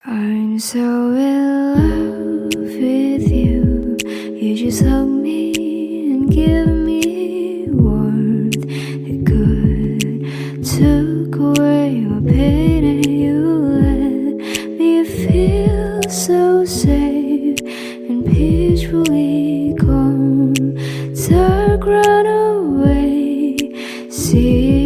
I'm so in love with you. You just hug me and give me warmth. It could took away my pain, and you let me feel so safe and peacefully calm. Dark run away, see